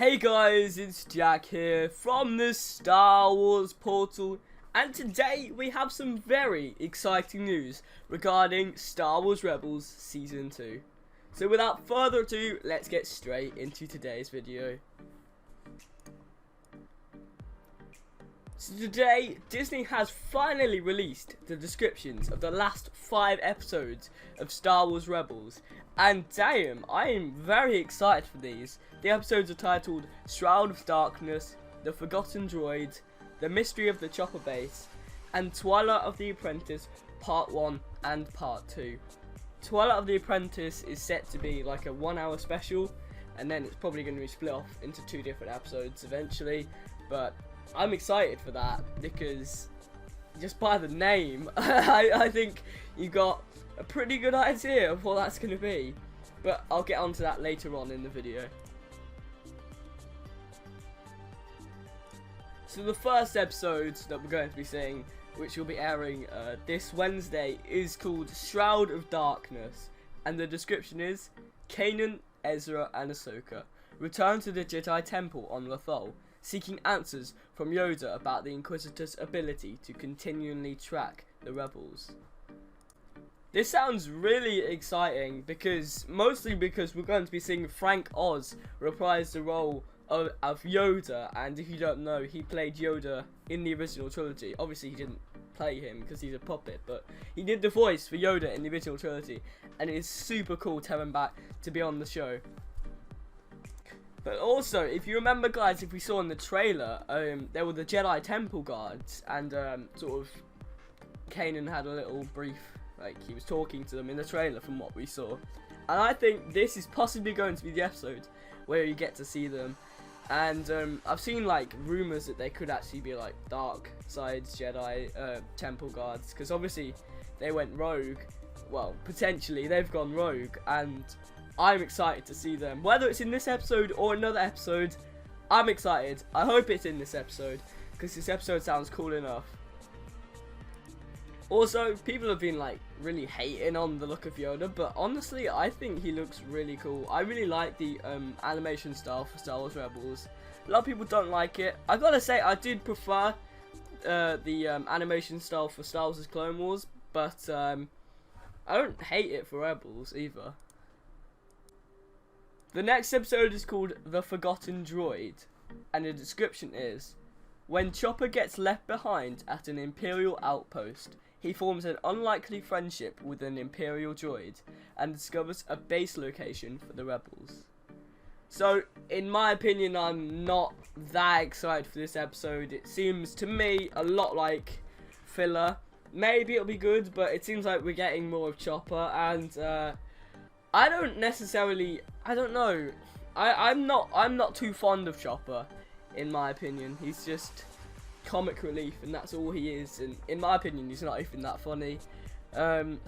Hey guys, it's Jack here from the Star Wars portal, and today we have some very exciting news regarding Star Wars Rebels Season 2. So without further ado, let's get straight into today's video. So today, Disney has finally released the descriptions of the last 5 episodes of Star Wars Rebels, and damn, I am very excited for these. The episodes are titled Shroud of Darkness, The Forgotten Droid, The Mystery of the Chopper Base, and Twilight of the Apprentice Part 1 and Part 2. Twilight of the Apprentice is set to be like a 1-hour special, and then it's probably going to be split off into 2 different episodes eventually, but I'm excited for that because just by the name, I think you got a pretty good idea of what that's going to be, but I'll get onto that later on in the video. So the first episode that we're going to be seeing, which will be airing this Wednesday, is called Shroud of Darkness, and the description is: Kanan, Ezra and Ahsoka return to the Jedi Temple on Lothal, seeking answers from Yoda about the Inquisitor's ability to continually track the rebels. This sounds really exciting mostly because we're going to be seeing Frank Oz reprise the role of Yoda, and if you don't know, he played Yoda in the original trilogy. Obviously he didn't play him because he's a puppet, but he did the voice for Yoda in the original trilogy, and it is super cool to have him back to be on the show. But also, if you remember guys, if we saw in the trailer, there were the Jedi Temple guards, and sort of Kanan had a little brief, like he was talking to them in the trailer from what we saw. And I think this is possibly going to be the episode where you get to see them. And I've seen like rumours that they could actually be like dark sides Jedi Temple guards, because obviously they went rogue. Well, potentially they've gone rogue, and I'm excited to see them. Whether it's in this episode or another episode, I'm excited. I hope it's in this episode, because this episode sounds cool enough. Also, people have been like really hating on the look of Yoda, but honestly, I think he looks really cool. I really like the animation style for Star Wars Rebels. A lot of people don't like it. I gotta say, I did prefer the animation style for Star Wars' Clone Wars, but I don't hate it for Rebels either. The next episode is called The Forgotten Droid, and the description is: when Chopper gets left behind at an Imperial outpost, he forms an unlikely friendship with an Imperial droid and discovers a base location for the rebels. So, in my opinion, I'm not that excited for this episode. It seems to me a lot like filler. Maybe it'll be good, but it seems like we're getting more of Chopper, and I don't know. I'm not too fond of Chopper, in my opinion. He's just comic relief, and that's all he is, and in my opinion he's not even that funny.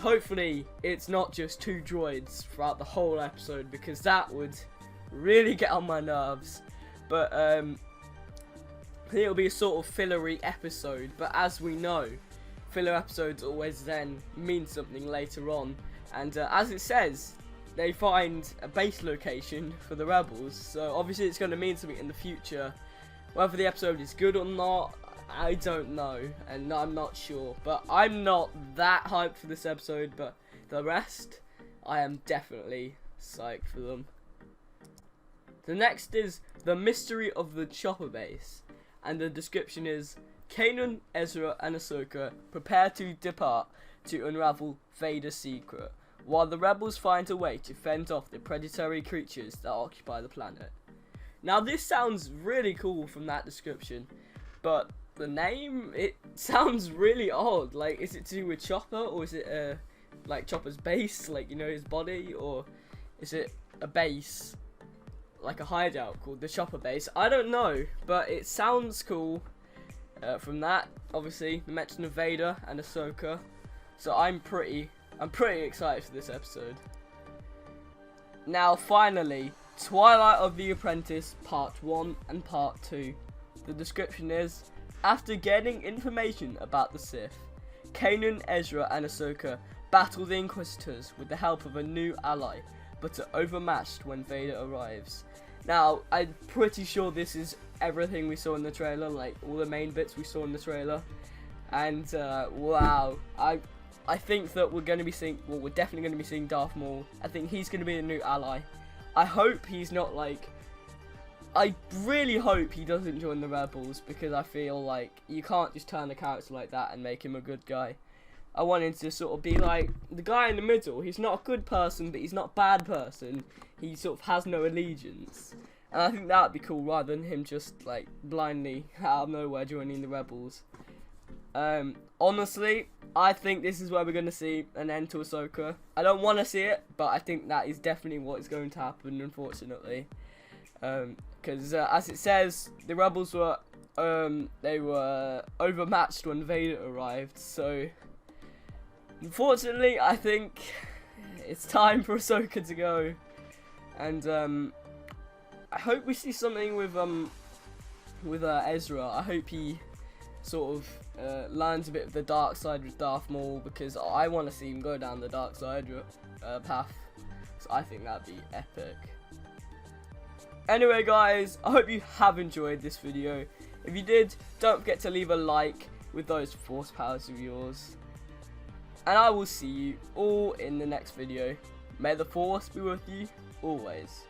Hopefully it's not just 2 droids throughout the whole episode, because that would really get on my nerves. But it'll be a sort of fillery episode, but as we know, filler episodes always then mean something later on, and as it says, they find a base location for the rebels, so obviously it's going to mean something in the future. Whether the episode is good or not, I don't know, and I'm not sure, but I'm not that hyped for this episode, but the rest, I am definitely psyched for them. The next is The Mystery of the Chopper Base, and the description is: Kanan, Ezra and Ahsoka prepare to depart to unravel Vader's secret, while the rebels find a way to fend off the predatory creatures that occupy the planet. Now this sounds really cool from that description, but the name, it sounds really odd. Like, is it to do with Chopper, or is it like Chopper's base, like, you know, his body, or is it a base, like a hideout called the Chopper Base? I don't know, but it sounds cool from that. Obviously, the mention of Vader and Ahsoka, so I'm pretty excited for this episode. Now, finally, Twilight of the Apprentice Part 1 and Part 2. The description is: after gaining information about the Sith, Kanan, Ezra and Ahsoka battle the Inquisitors with the help of a new ally, but are overmatched when Vader arrives. Now, I'm pretty sure this is everything we saw in the trailer, like all the main bits we saw in the trailer. And wow, I think that we're going to be seeing, well, we're definitely going to be seeing Darth Maul. I think he's going to be a new ally. I hope he's not like, I really hope he doesn't join the Rebels, because I feel like you can't just turn a character like that and make him a good guy. I want him to sort of be like the guy in the middle. He's not a good person, but he's not a bad person. He sort of has no allegiance. And I think that would be cool, rather than him just like blindly out of nowhere joining the Rebels. Honestly, I think this is where we're going to see an end to Ahsoka. I don't want to see it, but I think that is definitely what is going to happen, unfortunately. Because as it says, the Rebels were they were overmatched when Vader arrived. So unfortunately, I think it's time for Ahsoka to go. And I hope we see something with Ezra. I hope he sort of learns a bit of the dark side with Darth Maul, because I want to see him go down the dark side path. So I think that'd be epic. Anyway guys, I hope you have enjoyed this video. If you did, don't forget to leave a like with those force powers of yours. And I will see you all in the next video. May the force be with you always.